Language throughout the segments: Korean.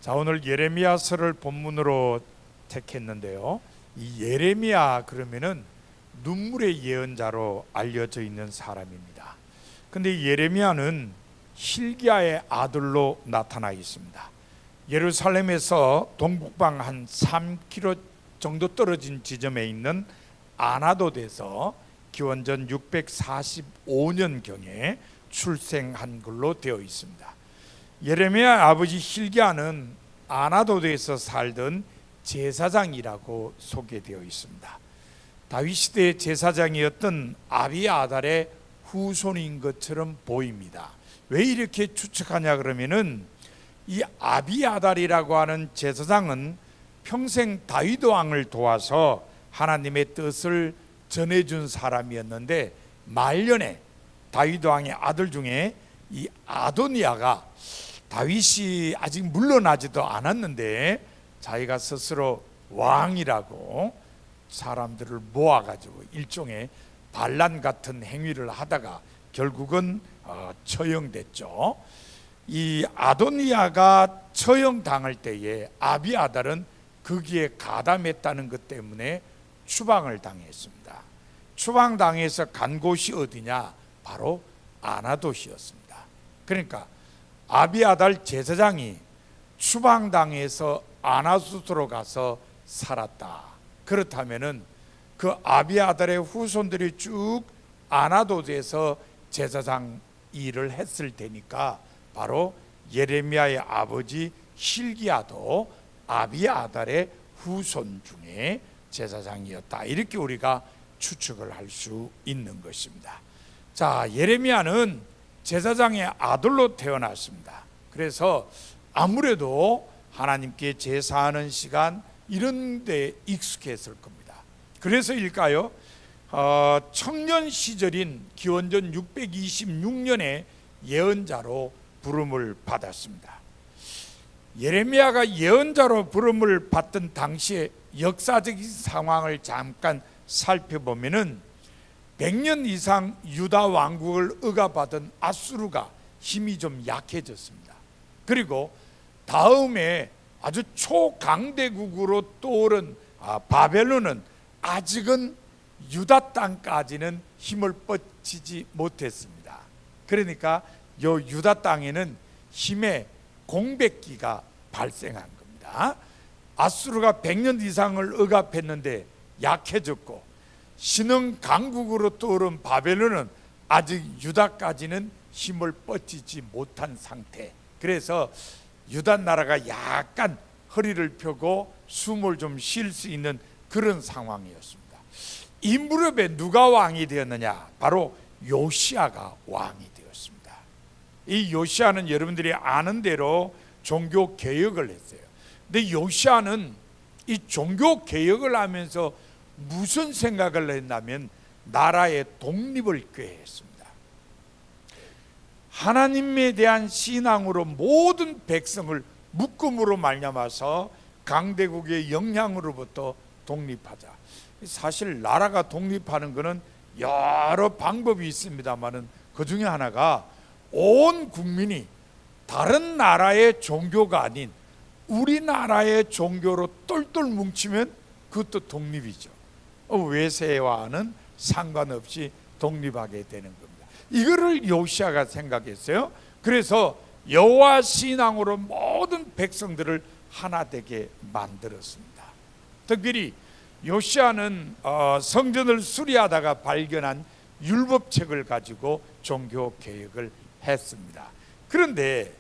자, 오늘 예레미야서를 본문으로 택했는데요. 이 예레미야 그러면은 눈물의 예언자로 알려져 있는 사람입니다. 근데 예레미야는 hil기야의 아들로 나타나 있습니다. 예루살렘에서 동북방 한 3km 정도 떨어진 지점에 있는 아나돗에서 기원전 645년경에 출생한 걸로 되어 있습니다. 예레미야 아버지 hil기야는 아나돗에서 살던 제사장이라고 소개되어 있습니다. 다윗 시대의 제사장이었던 아비아달의 후손인 것처럼 보입니다. 왜 이렇게 추측하냐 그러면은 이 아비아달이라고 하는 제사장은 평생 다윗 왕을 도와서 하나님의 뜻을 전해준 사람이었는데 말년에 다윗 왕의 아들 중에 이 아도니아가 다윗이 아직 물러나지도 않았는데 자기가 스스로 왕이라고 사람들을 모아가지고 일종의 반란 같은 행위를 하다가 결국은 처형됐죠. 이 아도니아가 처형당할 때에 아비아달은 거기에 가담했다는 것 때문에 추방을 당했습니다. 추방당해서 간 곳이 어디냐? 바로 아나돗이었습니다. 그러니까 아비아달 제사장이 추방당해서 아나돗으로 가서 살았다. 그렇다면은 그 아비아달의 후손들이 쭉 아나돗에서 제사장 일을 했을 테니까 바로 예레미야의 아버지 hil기야도 아비아달의 후손 중에 제사장이었다. 이렇게 우리가 추측을 할 수 있는 것입니다. 자, 예레미야는 제사장의 아들로 태어났습니다. 그래서 아무래도 하나님께 제사하는 시간 이런 데 익숙했을 겁니다. 그래서일까요? 청년 시절인 기원전 626년에 예언자로 부름을 받았습니다. 예레미야가 예언자로 부름을 받던 당시의 역사적인 상황을 잠깐 살펴보면은 100년 이상 유다 왕국을 억압하던 아수르가 힘이 좀 약해졌습니다. 그리고 다음에 아주 초강대국으로 떠오른 바벨론은 아직은 유다 땅까지는 힘을 뻗치지 못했습니다. 그러니까 요 유다 땅에는 힘의 공백기가 발생한 겁니다. 아수르가 100년 이상을 억압했는데 약해졌고 신흥 강국으로 떠오른 바벨론은 아직 유다까지는 힘을 뻗치지 못한 상태. 그래서 유다 나라가 약간 허리를 펴고 숨을 좀 쉴 수 있는 그런 상황이었습니다. 이 무렵에 누가 왕이 되었느냐? 바로 요시야가 왕이 되었습니다. 이 요시야는 여러분들이 아는 대로 종교 개혁을 했어요. 근데 요시야는 이 종교 개혁을 하면서 무슨 생각을 했냐면 나라의 독립을 꾀했습니다. 하나님에 대한 신앙으로 모든 백성을 묶음으로 말미암아서 강대국의 영향으로부터 독립하자. 사실 나라가 독립하는 것은 여러 방법이 있습니다만은 그 중에 하나가 온 국민이 다른 나라의 종교가 아닌 우리나라의 종교로 똘똘 뭉치면 그것도 독립이죠. 외세와는 상관없이 독립하게 되는 겁니다. 이거를 요시야가 생각했어요. 그래서 여호와 신앙으로 모든 백성들을 하나 되게 만들었습니다. 특별히 요시야는 성전을 수리하다가 발견한 율법책을 가지고 종교 개혁을 했습니다. 그런데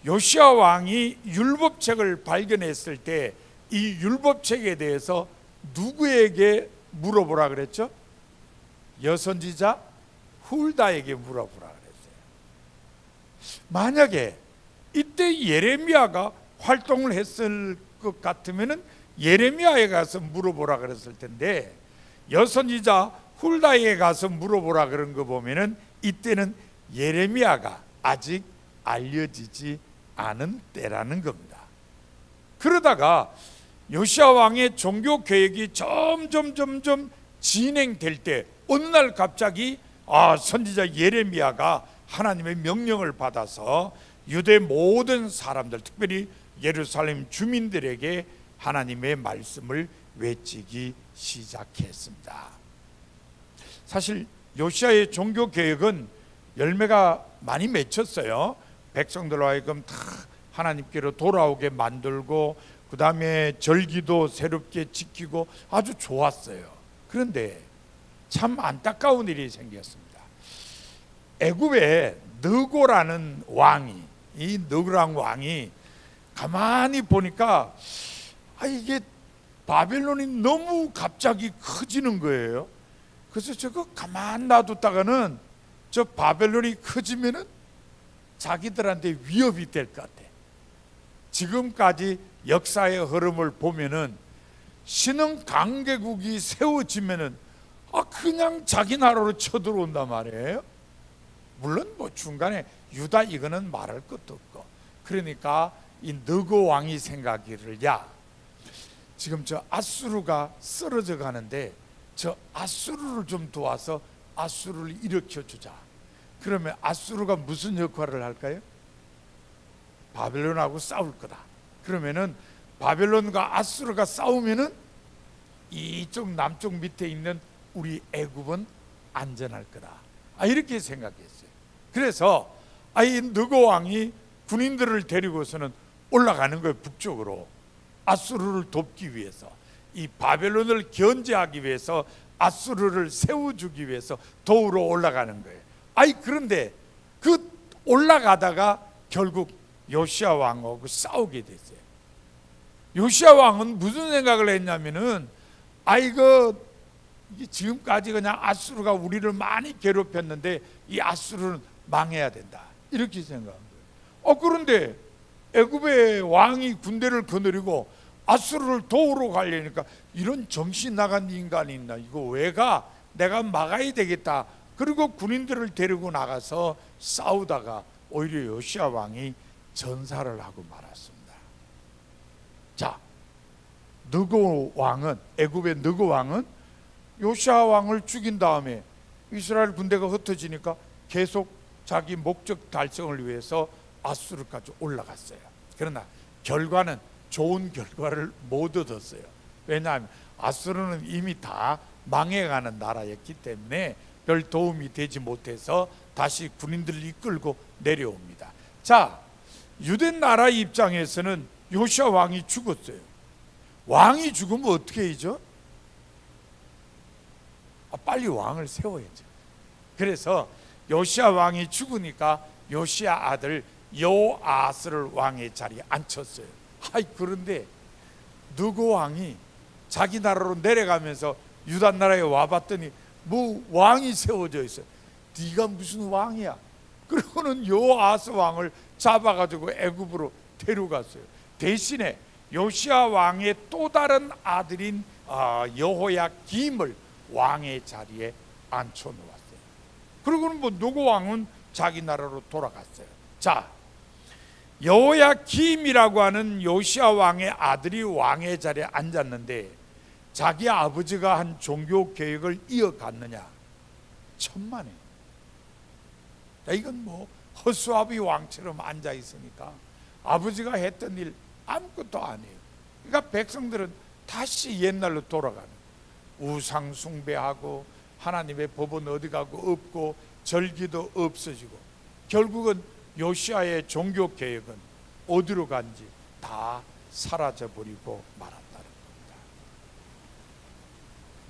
요시야 왕이 율법책을 발견했을 때 이 율법책에 대해서 누구에게 물어보라 그랬죠? 여선지자 훌다에게 물어보라 그랬어요. 만약에 이때 예레미야가 활동을 했을 것 같으면은 예레미야에 가서 물어보라 그랬을 텐데 여선지자 훌다에게 가서 물어보라 그런 거 보면은 이때는 예레미야가 아직 알려지지 않은 때라는 겁니다. 그러다가 요시야 왕의 종교 개혁이 점점 진행될 때 어느 날 갑자기 선지자 예레미야가 하나님의 명령을 받아서 유대 모든 사람들, 특별히 예루살렘 주민들에게 하나님의 말씀을 외치기 시작했습니다. 사실 요시야의 종교 개혁은 열매가 많이 맺혔어요. 백성들로 하여금 다 하나님께로 돌아오게 만들고, 그 다음에 절기도 새롭게 지키고 아주 좋았어요. 그런데 참 안타까운 일이 생겼습니다. 애굽에 느고라는 왕이, 이 느고라는 왕이 가만히 보니까 이게 바벨론이 너무 갑자기 커지는 거예요. 그래서 저거 가만 놔뒀다가는 저 바벨론이 커지면은 자기들한테 위협이 될 것 같아. 지금까지 역사의 흐름을 보면은 신흥 강대국이 세워지면은 그냥 자기 나라로 쳐들어온단 말이에요. 물론 뭐 중간에 유다 이거는 말할 것도 없고. 그러니까 이 느고 왕이 생각하기를, 야, 지금 저 아수르가 쓰러져 가는데 저 아수르를 좀 도와서 아수르를 일으켜 주자. 그러면 아수르가 무슨 역할을 할까요? 바벨론하고 싸울 거다. 그러면은 바벨론과 아수르가 싸우면은 이쪽 남쪽 밑에 있는 우리 애굽은 안전할 거다. 이렇게 생각했어요. 그래서 이 느고 왕이 군인들을 데리고서는 올라가는 거예요. 북쪽으로 아수르를 돕기 위해서, 이 바벨론을 견제하기 위해서, 아수르를 세워주기 위해서 도우러 올라가는 거예요. 그런데 그 올라가다가 결국 요시야 왕하고 싸우게 됐어요. 요시야 왕은 무슨 생각을 했냐면은 이거 지금까지 그냥 아수르가 우리를 많이 괴롭혔는데 이 아수르는 망해야 된다, 이렇게 생각한 거예요. 그런데 애굽의 왕이 군대를 거느리고 아수르를 도우러 가려니까 이런 정신 나간 인간이 있나, 이거 왜 가? 내가 막아야 되겠다. 그리고 군인들을 데리고 나가서 싸우다가 오히려 요시야 왕이 전사를 하고 말았습니다. 자, 느고 왕은, 애굽의 느고 왕은 요시야 왕을 죽인 다음에 이스라엘 군대가 흩어지니까 계속 자기 목적 달성을 위해서 아수르까지 올라갔어요. 그러나 결과는 좋은 결과를 못 얻었어요. 왜냐하면 아수르는 이미 다 망해가는 나라였기 때문에 별 도움이 되지 못해서 다시 군인들을 이끌고 내려옵니다. 자, 유대 나라 입장에서는 요시야 왕이 죽었어요. 왕이 죽으면 어떻게 하죠? 빨리 왕을 세워야죠. 그래서 요시야 왕이 죽으니까 요시야 아들 요아스를 왕의 자리에 앉혔어요. 그런데 느고 왕이 자기 나라로 내려가면서 유다 나라에 와봤더니 뭐 왕이 세워져 있어요. 네가 무슨 왕이야? 그러고는 요아스 왕을 잡아가지고 애굽으로 데려갔어요. 대신에 요시야 왕의 또 다른 아들인 여호야김을 왕의 자리에 앉혀놓았어요. 그리고는 뭐 느고 왕은 자기 나라로 돌아갔어요. 자, 여호야김이라고 하는 요시야 왕의 아들이 왕의 자리에 앉았는데 자기 아버지가 한 종교 개혁을 이어갔느냐? 천만에. 이건 뭐 허수아비 왕처럼 앉아 있으니까 아버지가 했던 일 아무것도 안 해요. 그러니까 백성들은 다시 옛날로 돌아가는, 우상 숭배하고 하나님의 법은 어디 가고 없고 절기도 없어지고, 결국은 요시야의 종교 개혁은 어디로 간지 다 사라져버리고 말았다는 겁니다.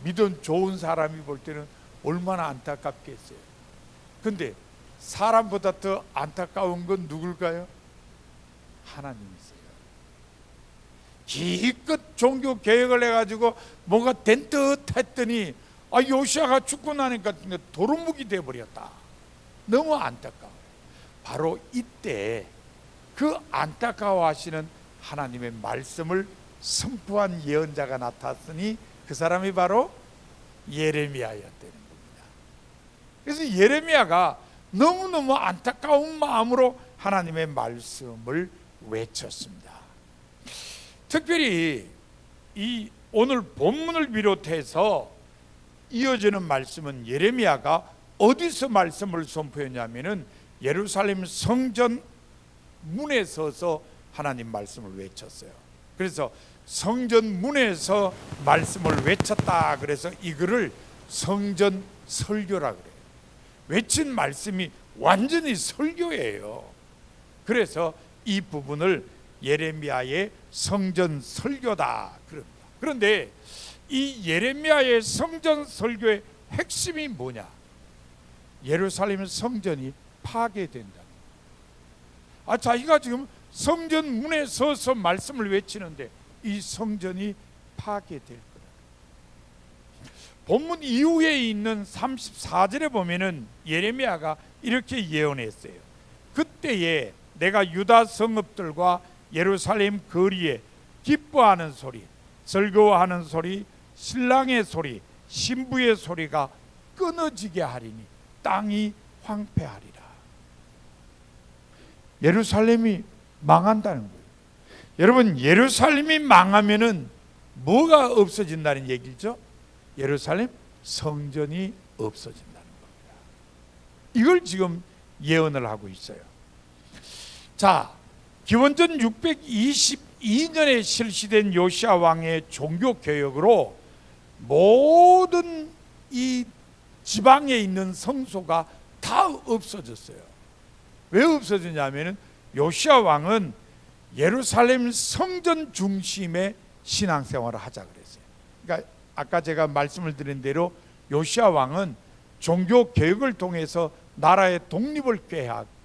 믿음 좋은 사람이 볼 때는 얼마나 안타깝겠어요. 근데 사람보다 더 안타까운 건 누굴까요? 하나님이세요. 기껏 종교 개혁을 해가지고 뭔가 된 듯 했더니 요시야가 죽고 나니까 도루묵이 돼버렸다. 너무 안타까워요. 바로 이때 그 안타까워하시는 하나님의 말씀을 선포한 예언자가 나타났으니 그 사람이 바로 예레미야였다는 겁니다. 그래서 예레미야가 너무너무 안타까운 마음으로 하나님의 말씀을 외쳤습니다. 특별히 이 오늘 본문을 비롯해서 이어지는 말씀은 예레미야가 어디서 말씀을 선포했냐면은 예루살렘 성전 문에 서서 하나님 말씀을 외쳤어요. 그래서 성전 문에서 말씀을 외쳤다. 그래서 이거를 성전 설교라 그래요. 외친 말씀이 완전히 설교예요. 그래서 이 부분을 예레미야의 성전 설교다 그럽니다. 그런데 이 예레미야의 성전 설교의 핵심이 뭐냐? 예루살렘 성전이 파괴된다. 자기가 지금 성전 문에 서서 말씀을 외치는데 이 성전이 파괴될 거다. 본문 이후에 있는 34절에 보면은 예레미야가 이렇게 예언했어요. 그때에 내가 유다 성읍들과 예루살렘 거리에 기뻐하는 소리, 즐거워하는 소리, 신랑의 소리, 신부의 소리가 끊어지게 하리니 땅이 황폐하리라. 예루살렘이 망한다는 거예요. 여러분, 예루살렘이 망하면은 뭐가 없어진다는 얘기죠? 예루살렘 성전이 없어진다는 겁니다. 이걸 지금 예언을 하고 있어요. 자, 기원전 622년에 실시된 요시야 왕의 종교 개혁으로 모든 이 지방에 있는 성소가 다 없어졌어요. 왜 없어졌냐면은 요시야 왕은 예루살렘 성전 중심의 신앙생활을 하자 그랬어요. 그러니까 아까 제가 말씀을 드린 대로 요시야 왕은 종교 개혁을 통해서 나라의 독립을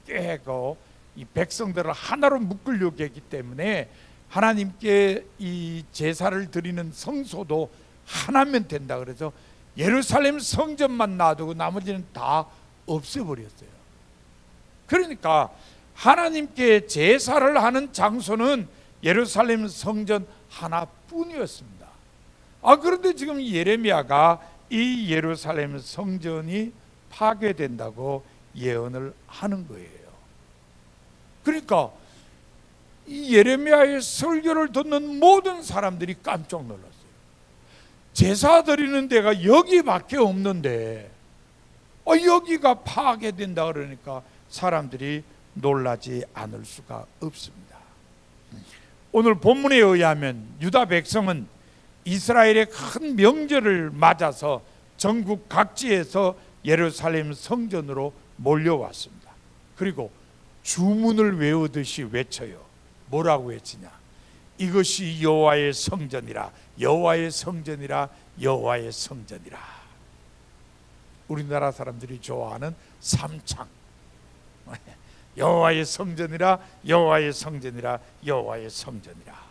꾀하고 이 백성들을 하나로 묶으려고 했기 때문에 하나님께 이 제사를 드리는 성소도 하나면 된다 그래서 예루살렘 성전만 놔두고 나머지는 다 없애버렸어요. 그러니까 하나님께 제사를 하는 장소는 예루살렘 성전 하나뿐이었습니다. 그런데 지금 예레미야가 이 예루살렘 성전이 파괴된다고 예언을 하는 거예요. 그러니까 이 예레미야의 설교를 듣는 모든 사람들이 깜짝 놀랐어요. 제사 드리는 데가 여기밖에 없는데 여기가 파괴된다 그러니까 사람들이 놀라지 않을 수가 없습니다. 오늘 본문에 의하면 유다 백성은 이스라엘의 큰 명절을 맞아서 전국 각지에서 예루살렘 성전으로 몰려왔습니다. 그리고 주문을 외우듯이 외쳐요. 뭐라고 외치냐? 이것이 여호와의 성전이라, 여호와의 성전이라, 여호와의 성전이라. 우리나라 사람들이 좋아하는 삼창. 여호와의 성전이라, 여호와의 성전이라, 여호와의 성전이라.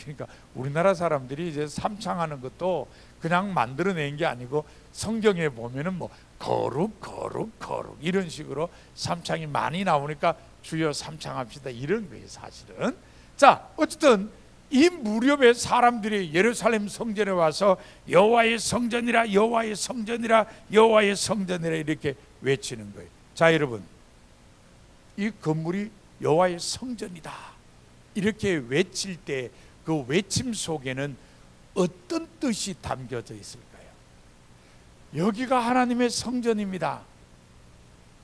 그러니까 우리나라 사람들이 이제 삼창하는 것도 그냥 만들어낸 게 아니고 성경에 보면은 뭐 거룩 거룩 거룩 이런 식으로 삼창이 많이 나오니까 주여 삼창합시다 이런 거예요 사실은. 자, 어쨌든 이 무렵에 사람들이 예루살렘 성전에 와서 여호와의 성전이라, 여호와의 성전이라, 여호와의 성전이라 이렇게 외치는 거예요. 자, 여러분, 이 건물이 여호와의 성전이다 이렇게 외칠 때 그 외침 속에는 어떤 뜻이 담겨져 있을까요? 여기가 하나님의 성전입니다.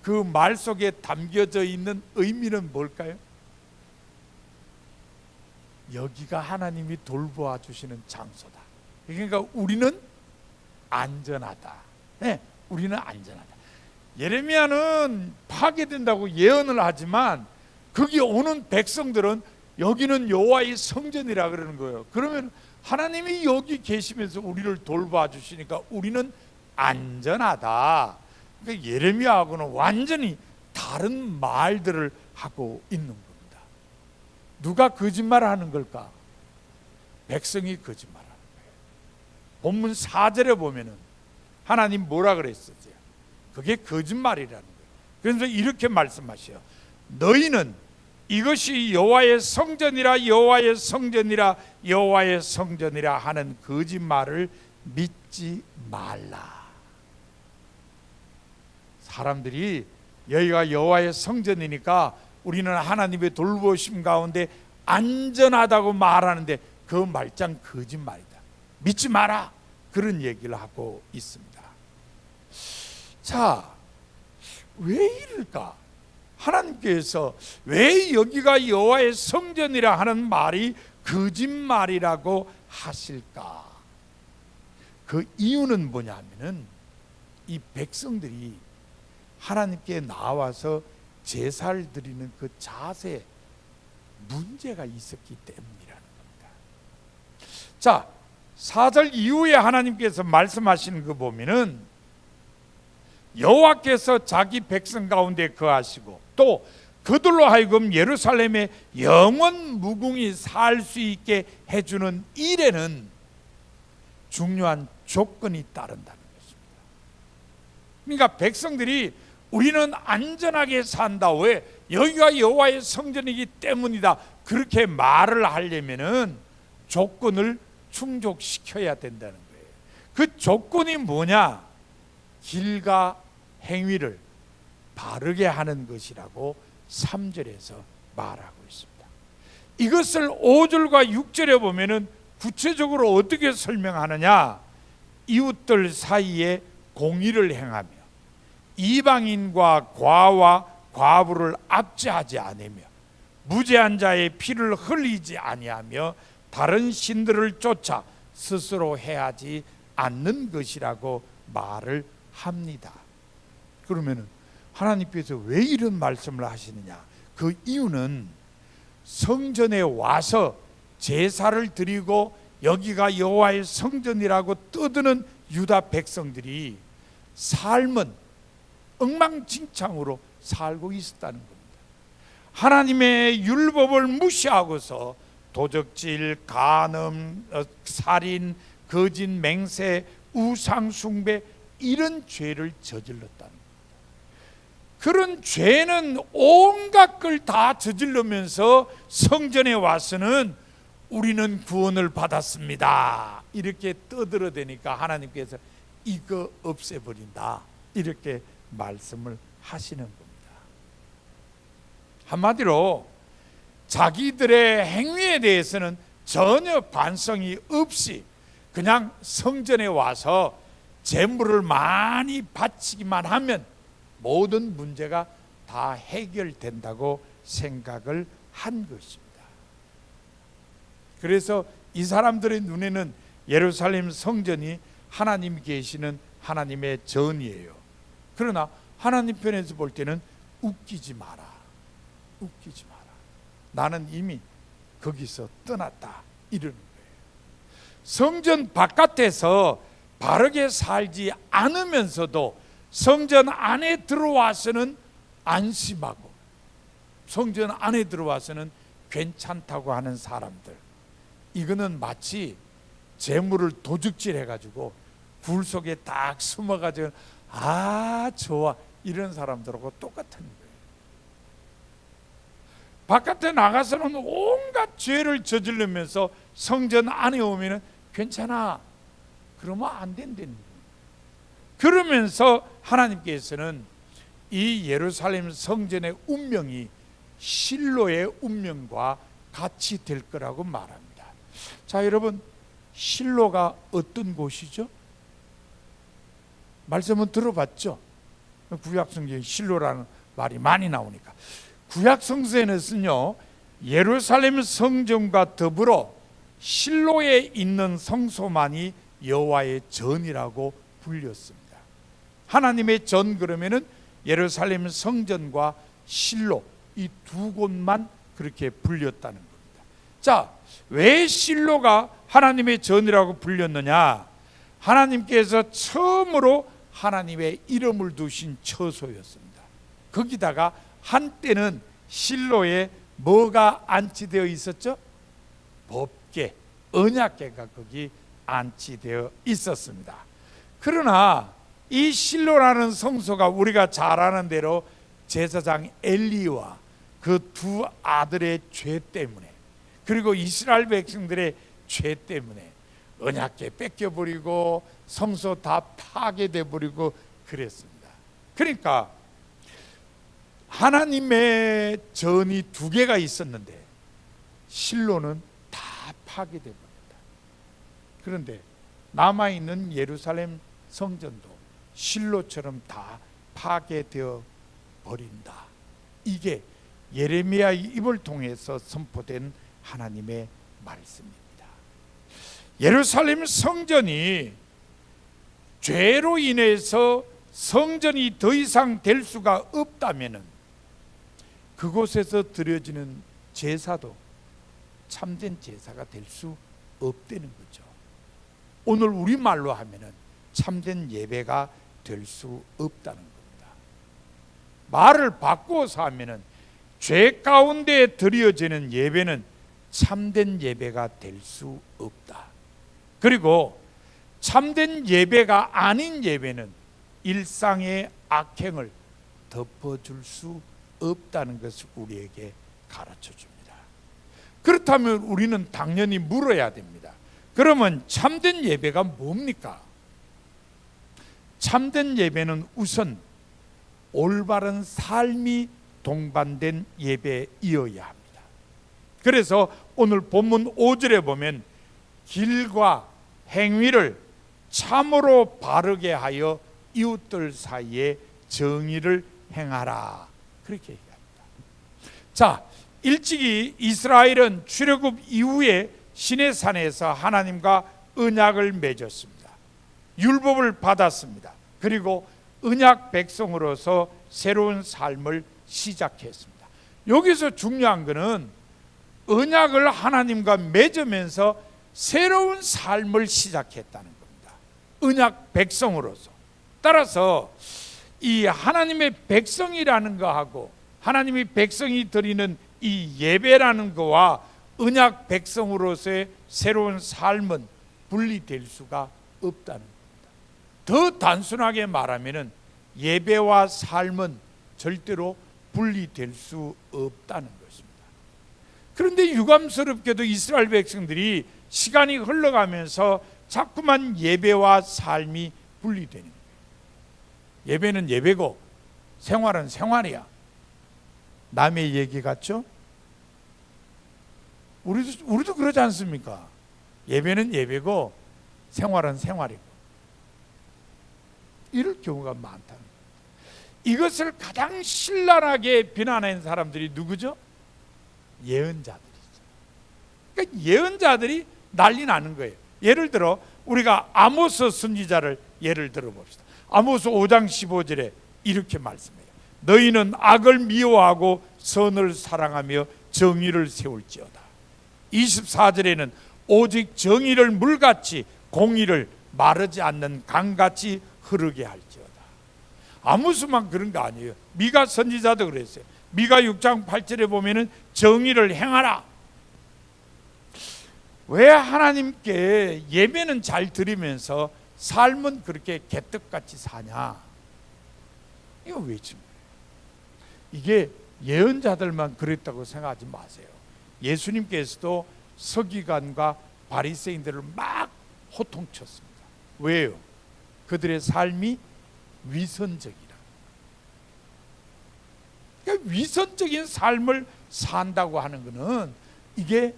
그 말 속에 담겨져 있는 의미는 뭘까요? 여기가 하나님이 돌보아 주시는 장소다. 그러니까 우리는 안전하다. 네, 우리는 안전하다. 예레미야는 파괴된다고 예언을 하지만 거기 오는 백성들은 여기는 여호와의 성전이라 그러는 거예요. 그러면 하나님이 여기 계시면서 우리를 돌봐 주시니까 우리는 안전하다. 그러니까 예레미야하고는 완전히 다른 말들을 하고 있는 겁니다. 누가 거짓말하는 걸까? 백성이 거짓말하는 거예요. 본문 4절에 보면은 하나님 뭐라 그랬었어요? 그게 거짓말이라는 거예요. 그래서 이렇게 말씀하셔요. 너희는 이것이 여호와의 성전이라, 여호와의 성전이라, 여호와의 성전이라 하는 거짓말을 믿지 말라. 사람들이 여기가 여호와의 성전이니까 우리는 하나님의 돌보심 가운데 안전하다고 말하는데 그 말짱 거짓말이다. 믿지 마라. 그런 얘기를 하고 있습니다. 자, 왜 이럴까? 하나님께서 왜 여기가 여호와의 성전이라 하는 말이 거짓말이라고 하실까? 그 이유는 뭐냐면은 이 백성들이 하나님께 나와서 제사를 드리는 그 자세에 문제가 있었기 때문이라는 겁니다. 자, 4절 이후에 하나님께서 말씀하시는 거 보면은 여호와께서 자기 백성 가운데 거하시고 또 그들로 하여금 예루살렘에 영원 무궁히 살 수 있게 해주는 일에는 중요한 조건이 따른다는 것입니다. 그러니까 백성들이 우리는 안전하게 산다, 왜? 여기가 여호와의 성전이기 때문이다, 그렇게 말을 하려면은 조건을 충족시켜야 된다는 거예요. 그 조건이 뭐냐? 길과 행위를 바르게 하는 것이라고 3절에서 말하고 있습니다. 이것을 5절과 6절에 보면은 구체적으로 어떻게 설명하느냐? 이웃들 사이에 공의를 행하며 이방인과 과와 과부를 압제하지 않으며 무죄한 자의 피를 흘리지 아니하며 다른 신들을 쫓아 스스로 해하지 않는 것이라고 말을 합니다. 그러면은 하나님께서 왜 이런 말씀을 하시느냐? 그 이유는 성전에 와서 제사를 드리고 여기가 여호와의 성전이라고 떠드는 유다 백성들이 삶은 엉망진창으로 살고 있었다는 겁니다. 하나님의 율법을 무시하고서 도적질, 간음, 살인, 거짓, 맹세, 우상 숭배, 이런 죄를 저질렀다는 겁니다. 그런 죄는 온갖 걸 다 저질르면서 성전에 와서는 우리는 구원을 받았습니다, 이렇게 떠들어대니까 하나님께서 이거 없애버린다, 이렇게 말씀을 하시는 겁니다. 한마디로 자기들의 행위에 대해서는 전혀 반성이 없이 그냥 성전에 와서 제물을 많이 바치기만 하면 모든 문제가 다 해결된다고 생각을 한 것입니다. 그래서 이 사람들의 눈에는 예루살렘 성전이 하나님이 계시는 하나님의 전이에요. 그러나 하나님 편에서 볼 때는 웃기지 마라, 웃기지 마라, 나는 이미 거기서 떠났다, 이러는 거예요. 성전 바깥에서 바르게 살지 않으면서도 성전 안에 들어와서는 안심하고 성전 안에 들어와서는 괜찮다고 하는 사람들, 이거는 마치 재물을 도둑질 해가지고 굴 속에 딱 숨어가지고 아 좋아, 이런 사람들하고 똑같은 거예요. 바깥에 나가서는 온갖 죄를 저지르면서 성전 안에 오면 괜찮아, 그러면 안 된다는 거예요. 그러면서 하나님께서는 이 예루살렘 성전의 운명이 실로의 운명과 같이 될 거라고 말합니다. 자, 여러분, 실로가 어떤 곳이죠? 말씀은 들어봤죠? 구약성경에 실로라는 말이 많이 나오니까. 구약성서에는요, 예루살렘 성전과 더불어 실로에 있는 성소만이 여호와의 전이라고 불렸습니다. 하나님의 전, 그러면은 예루살렘 성전과 실로, 이 두 곳만 그렇게 불렸다는 겁니다. 자, 왜 실로가 하나님의 전이라고 불렸느냐? 하나님께서 처음으로 하나님의 이름을 두신 처소였습니다. 거기다가 한때는 실로에 뭐가 안치되어 있었죠? 법궤, 언약궤가 거기 안치되어 있었습니다. 그러나 이 실로라는 성소가 우리가 잘 아는 대로 제사장 엘리와 그 두 아들의 죄 때문에, 그리고 이스라엘 백성들의 죄 때문에 언약궤 뺏겨버리고 성소 다 파괴돼 버리고 그랬습니다. 그러니까 하나님의 전이 두 개가 있었는데 실로는 다 파괴돼 버렸다. 그런데 남아있는 예루살렘 성전도 실로처럼 다 파괴되어 버린다, 이게 예레미야의 입을 통해서 선포된 하나님의 말씀입니다. 예루살렘 성전이 죄로 인해서 성전이 더 이상 될 수가 없다면 그곳에서 드려지는 제사도 참된 제사가 될 수 없다는 거죠. 오늘 우리말로 하면은 참된 예배가 될 수 없다는 겁니다. 말을 바꾸어서 하면은 죄 가운데 드려지는 예배는 참된 예배가 될 수 없다. 그리고 참된 예배가 아닌 예배는 일상의 악행을 덮어줄 수 없다는 것을 우리에게 가르쳐 줍니다. 그렇다면 우리는 당연히 물어야 됩니다. 그러면 참된 예배가 뭡니까? 참된 예배는 우선 올바른 삶이 동반된 예배이어야 합니다. 그래서 오늘 본문 5절에 보면 길과 행위를 참으로 바르게 하여 이웃들 사이에 정의를 행하라, 그렇게 얘기합니다. 자, 일찍이 이스라엘은 출애굽 이후에 시내산에서 하나님과 언약을 맺었습니다. 율법을 받았습니다. 그리고 언약 백성으로서 새로운 삶을 시작했습니다. 여기서 중요한 것은 언약을 하나님과 맺으면서 새로운 삶을 시작했다는 겁니다. 언약 백성으로서. 따라서 이 하나님의 백성이라는 거하고 하나님의 백성이 드리는 이 예배라는 거와 언약 백성으로서의 새로운 삶은 분리될 수가 없다는 겁니다. 더 단순하게 말하면 예배와 삶은 절대로 분리될 수 없다는 것입니다. 그런데 유감스럽게도 이스라엘 백성들이 시간이 흘러가면서 자꾸만 예배와 삶이 분리되는 거예요. 예배는 예배고 생활은 생활이야. 남의 얘기 같죠? 우리도 그러지 않습니까? 예배는 예배고 생활은 생활이고. 이럴 경우가 많다는 거예요. 이것을 가장 신랄하게 비난하는 사람들이 누구죠? 예언자들이죠. 그러니까 예언자들이 난리 나는 거예요. 예를 들어 우리가 아모스 선지자를 예를 들어 봅시다. 아모스 5장 15절에 이렇게 말씀해요. 너희는 악을 미워하고 선을 사랑하며 정의를 세울지어다. 24절에는 오직 정의를 물같이 공의를 마르지 않는 강같이 흐르게 할지어다. 아모스만 그런 거 아니에요. 미가 선지자도 그랬어요. 미가 6장 8절에 보면은 정의를 행하라. 왜 하나님께 예배는 잘 드리면서 삶은 그렇게 개떡같이 사냐? 이거 왜 지금? 이게 예언자들만 그랬다고 생각하지 마세요. 예수님께서도 서기관과 바리새인들을 막 호통쳤습니다. 왜요? 그들의 삶이 위선적이라. 그러니까 위선적인 삶을 산다고 하는 것은 이게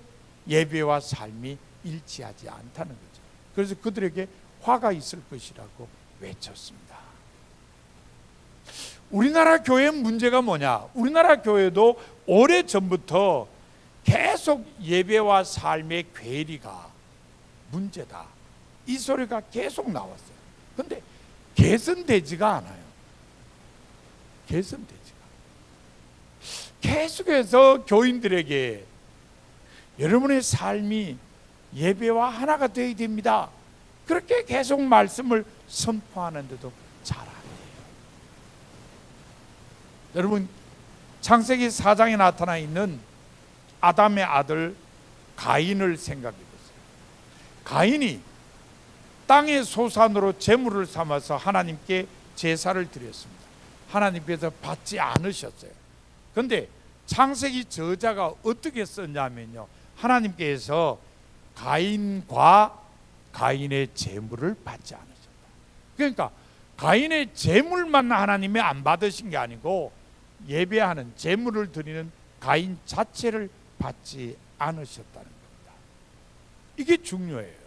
예배와 삶이 일치하지 않다는 거죠. 그래서 그들에게 화가 있을 것이라고 외쳤습니다. 우리나라 교회의 문제가 뭐냐? 우리나라 교회도 오래전부터 계속 예배와 삶의 괴리가 문제다, 이 소리가 계속 나왔어요. 그런데 개선되지가 않아요. 개선되지가. 계속해서 교인들에게 여러분의 삶이 예배와 하나가 되어야 됩니다, 그렇게 계속 말씀을 선포하는데도 잘 안 돼요. 여러분, 창세기 4장에 나타나 있는 아담의 아들 가인을 생각해 보세요. 가인이 땅의 소산으로 제물을 삼아서 하나님께 제사를 드렸습니다. 하나님께서 받지 않으셨어요. 그런데 창세기 저자가 어떻게 썼냐면요, 하나님께서 가인과 가인의 제물을 받지 않으셨다. 그러니까 가인의 제물만 하나님이 안 받으신 게 아니고 예배하는 제물을 드리는 가인 자체를 받지 않으셨다는 겁니다. 이게 중요해요.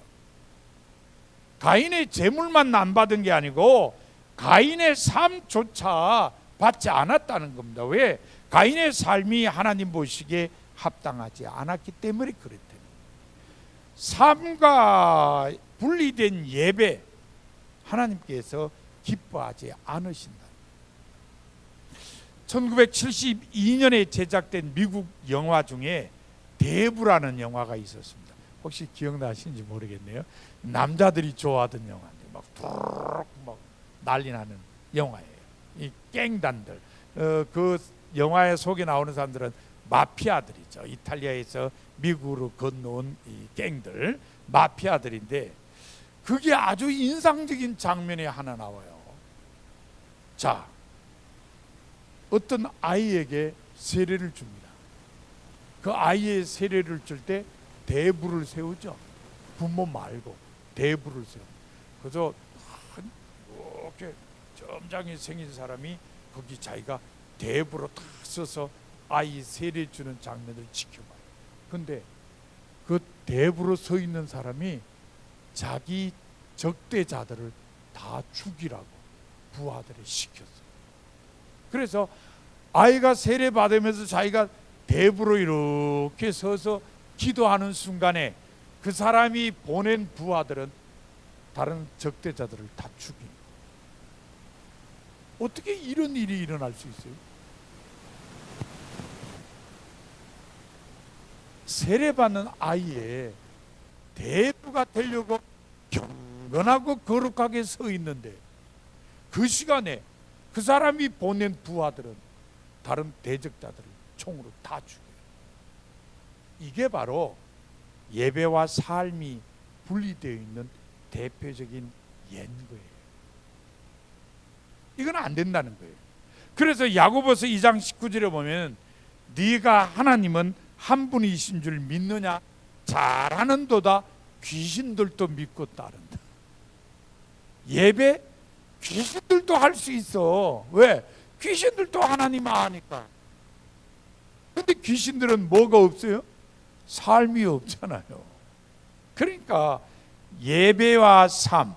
가인의 제물만 안 받은 게 아니고 가인의 삶조차 받지 않았다는 겁니다. 왜? 가인의 삶이 하나님 보시기에 합당하지 않았기 때문에 그랬다. 삶과 분리된 예배, 하나님께서 기뻐하지 않으신다. 1972년에 제작된 미국 영화 중에 대부라는 영화가 있었습니다. 혹시 기억나시는지 모르겠네요. 남자들이 좋아하던 영화인데 막 난리 나는 영화예요. 이 갱단들, 그 영화에 속에 나오는 사람들은 마피아들이죠. 이탈리아에서 미국으로 건너온 이 갱들, 마피아들인데 그게 아주 인상적인 장면이 하나 나와요. 자, 어떤 아이에게 세례를 줍니다. 그 아이의 세례를 줄 때 대부를 세우죠. 부모 말고 대부를 세워. 그래서 이렇게 점장이 생긴 사람이 거기 자기가 대부로 탁 서서 아이 세례 주는 장면을 지켜봐요. 근데 그 대부로 서 있는 사람이 자기 적대자들을 다 죽이라고 부하들이 시켰어요. 그래서 아이가 세례 받으면서 자기가 대부로 이렇게 서서 기도하는 순간에 그 사람이 보낸 부하들은 다른 적대자들을 다 죽인. 어떻게 이런 일이 일어날 수 있어요? 세례받는 아이의 대부가 되려고 경건하고 거룩하게 서 있는데 그 시간에 그 사람이 보낸 부하들은 다른 대적자들을 총으로 다 죽여요. 이게 바로 예배와 삶이 분리되어 있는 대표적인 예인 거예요. 이건 안 된다는 거예요. 그래서 야고보서 2장 19절에 보면 네가 하나님은 한 분이신 줄 믿느냐? 잘하는도다 귀신들도 믿고 따른다. 예배 귀신들도 할 수 있어. 왜? 귀신들도 하나님 아니까. 근데 귀신들은 뭐가 없어요? 삶이 없잖아요. 그러니까 예배와 삶,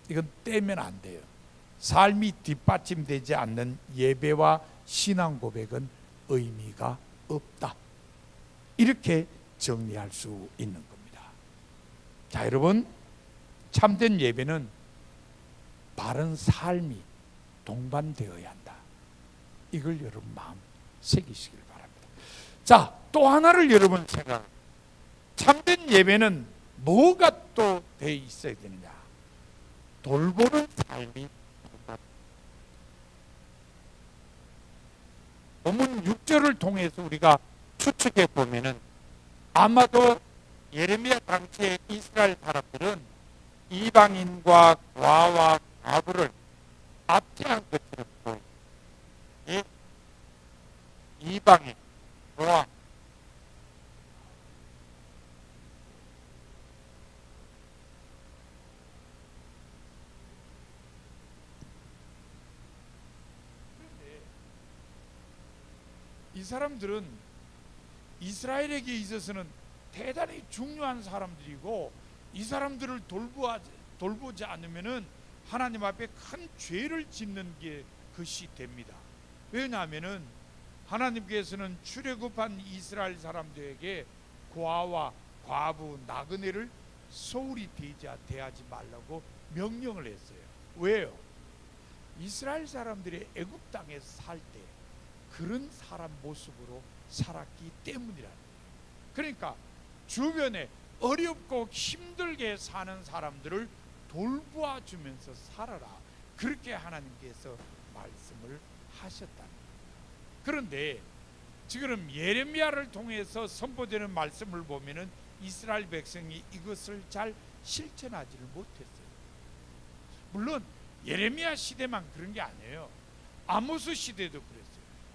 이건 떼면 안 돼요. 삶이 뒷받침되지 않는 예배와 신앙 고백은 의미가 없다. 이렇게 정리할 수 있는 겁니다. 자, 여러분, 참된 예배는 바른 삶이 동반되어야 한다. 이걸 여러분 마음 새기시길 바랍니다. 자, 또 하나를 여러분 생각. 참된 예배는 뭐가 또 돼 있어야 되느냐? 돌보는 삶이. 본문 6절을 통해서 우리가 추측해 보면은 아마도 예레미야 당시의 이스라엘 사람들은 이방인과 과와 과부를 압제한 것처럼 보여요. 이방인, 과와 이 사람들은 이스라엘에게 있어서는 대단히 중요한 사람들이고 이 사람들을 돌보지 않으면은 하나님 앞에 큰 죄를 짓는 게 그것이 됩니다. 왜냐하면은 하나님께서는 출애굽한 이스라엘 사람들에게 고아와 과부, 나그네를 소홀히 대하지 말라고 명령을 했어요. 왜요? 이스라엘 사람들이 애굽 땅에 살 때 그런 사람 모습으로 살았기 때문이라는 거예요. 그러니까 주변에 어렵고 힘들게 사는 사람들을 돌보아 주면서 살아라. 그렇게 하나님께서 말씀을 하셨다는 거예요. 그런데 지금 예레미야를 통해서 선포되는 말씀을 보면은 이스라엘 백성이 이것을 잘 실천하지를 못했어요. 물론 예레미야 시대만 그런 게 아니에요. 아모스 시대도 그랬어요.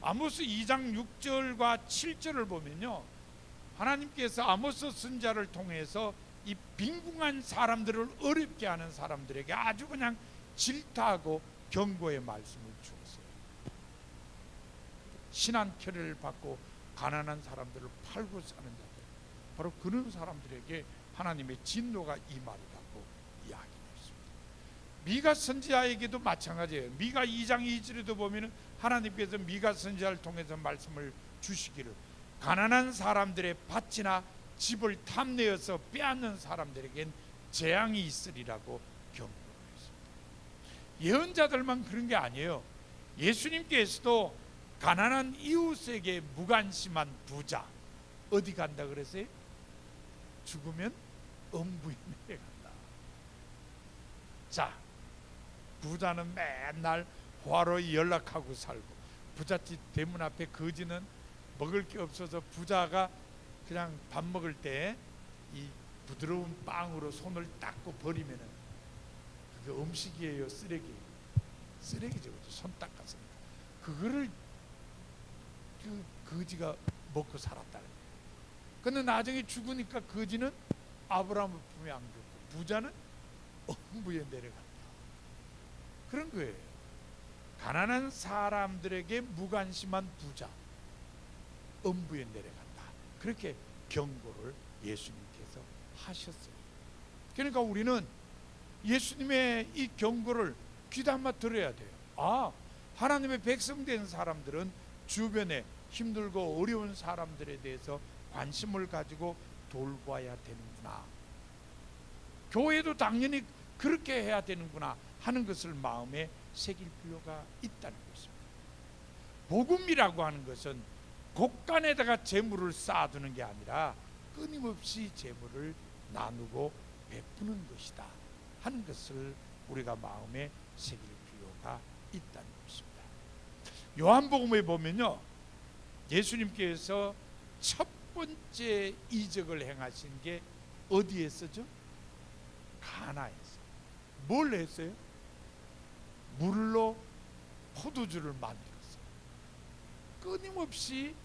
아모스 2장 6절과 7절을 보면요, 하나님께서 아모스 선지자를 통해서 이 빈궁한 사람들을 어렵게 하는 사람들에게 아주 그냥 질타하고 경고의 말씀을 주었어요. 신한캐를 받고 가난한 사람들을 팔고 사는 자들, 바로 그런 사람들에게 하나님의 진노가 임하리라고 이야기했습니다. 미가 선지자에게도 마찬가지예요. 미가 2장 2절에도 보면 하나님께서 미가 선지자를 통해서 말씀을 주시기를 가난한 사람들의 밭이나 집을 탐내어서 빼앗는 사람들에겐 재앙이 있으리라고 경고를 했습니다. 예언자들만 그런 게 아니에요. 예수님께서도 가난한 이웃에게 무관심한 부자 어디 간다 그랬어요? 죽으면 엄부에 내려간다. 자, 부자는 맨날 화로 연락하고 살고, 부잣집 대문 앞에 거지는 먹을 게 없어서 부자가 그냥 밥 먹을 때 이 부드러운 빵으로 손을 닦고 버리면은 그게 음식이에요, 쓰레기? 쓰레기죠. 손 닦았으니까. 그거를 그 거지가 먹고 살았다. 근데 나중에 죽으니까 거지는 아브라함 품에 안겼고 부자는 엄부에 내려간다. 그런 거예요. 가난한 사람들에게 무관심한 부자 엄부에 내려간다. 그렇게 경고를 예수님께서 하셨어요. 그러니까 우리는 예수님의 이 경고를 귀담아 들어야 돼요. 아, 하나님의 백성 된 사람들은 주변에 힘들고 어려운 사람들에 대해서 관심을 가지고 돌봐야 되는구나. 교회도 당연히 그렇게 해야 되는구나 하는 것을 마음에 새길 필요가 있다는 것입니다. 복음이라고 하는 것은 곳간에다가 재물을 쌓아두는 게 아니라 끊임없이 재물을 나누고 베푸는 것이다 하는 것을 우리가 마음에 새길 필요가 있다는 것입니다. 요한복음에 보면요, 예수님께서 첫 번째 이적을 행하신 게 어디에서죠? 가나에서. 뭘 했어요? 물로 포도주를 만들었어요. 끊임없이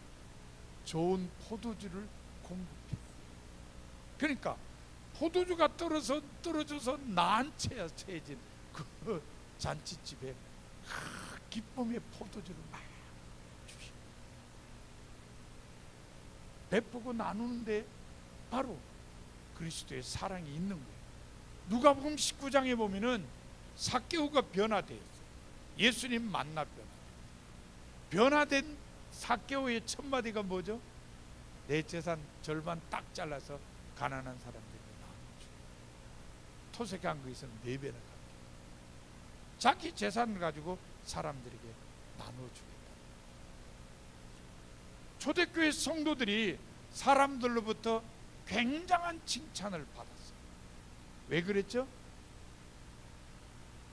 좋은 포도주를 공급해요. 그러니까 포도주가 떨어져서 난처해진 그 잔치집에 기쁨의 포도주를 막 주시고 베푸고 나누는데 바로 그리스도의 사랑이 있는 거예요. 누가복음 19장에 보면은 삭개오가 변화되었어요. 예수님 만나 변화된 삭개오의 첫 마디가 뭐죠? 내 재산 절반 딱 잘라서 가난한 사람들에게 나눠주고, 토색한 거 있으면 4배나 갚게, 자기 재산을 가지고 사람들에게 나눠주겠다. 초대교회 성도들이 사람들로부터 굉장한 칭찬을 받았어요. 왜 그랬죠?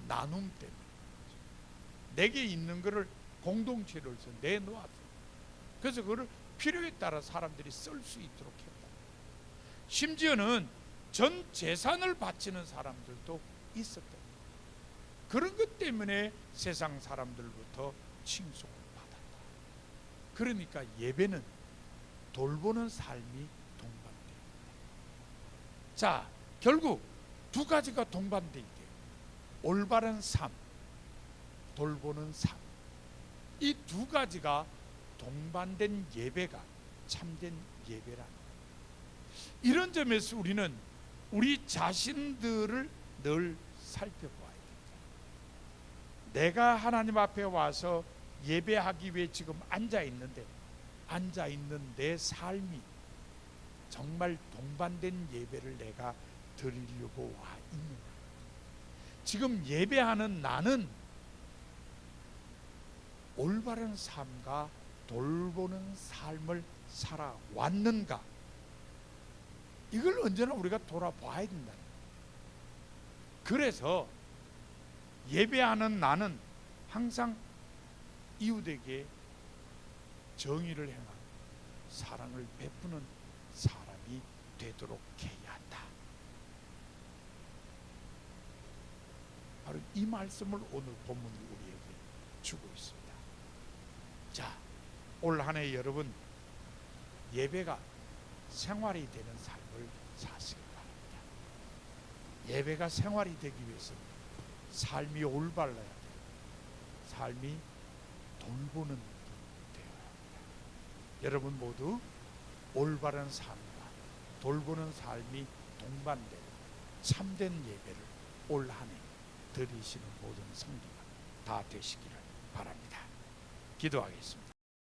나눔 때문에. 내게 있는 것을 공동체로서 내놓았어요. 그래서 그걸 필요에 따라 사람들이 쓸 수 있도록 했다. 심지어는 전 재산을 바치는 사람들도 있었다. 그런 것 때문에 세상 사람들부터 칭송을 받았다. 그러니까 예배는 돌보는 삶이 동반돼요. 자, 결국 두 가지가 동반돼 있대요. 올바른 삶, 돌보는 삶. 이 두 가지가 동반된 예배가 참된 예배라. 이런 점에서 우리는 우리 자신들을 늘 살펴봐야 된다. 내가 하나님 앞에 와서 예배하기 위해 지금 앉아있는 내 삶이 정말 동반된 예배를 내가 드리려고 와 있는가? 지금 예배하는 나는 올바른 삶과 돌보는 삶을 살아왔는가? 이걸 언제나 우리가 돌아봐야 된다. 그래서 예배하는 나는 항상 이웃에게 정의를 행하고 사랑을 베푸는 사람이 되도록 해야 한다. 바로 이 말씀을 오늘 본문이 우리에게 주고 있습니다. 자, 올 한 해 여러분 예배가 생활이 되는 삶을 사시기 바랍니다. 예배가 생활이 되기 위해서는 삶이 올바라야 돼요. 삶이 돌보는 되어야 합니다. 여러분 모두 올바른 삶과 돌보는 삶이 동반된 참된 예배를 올 한 해 드리시는 모든 성도가 다 되시기를 바랍니다. 기도하겠습니다.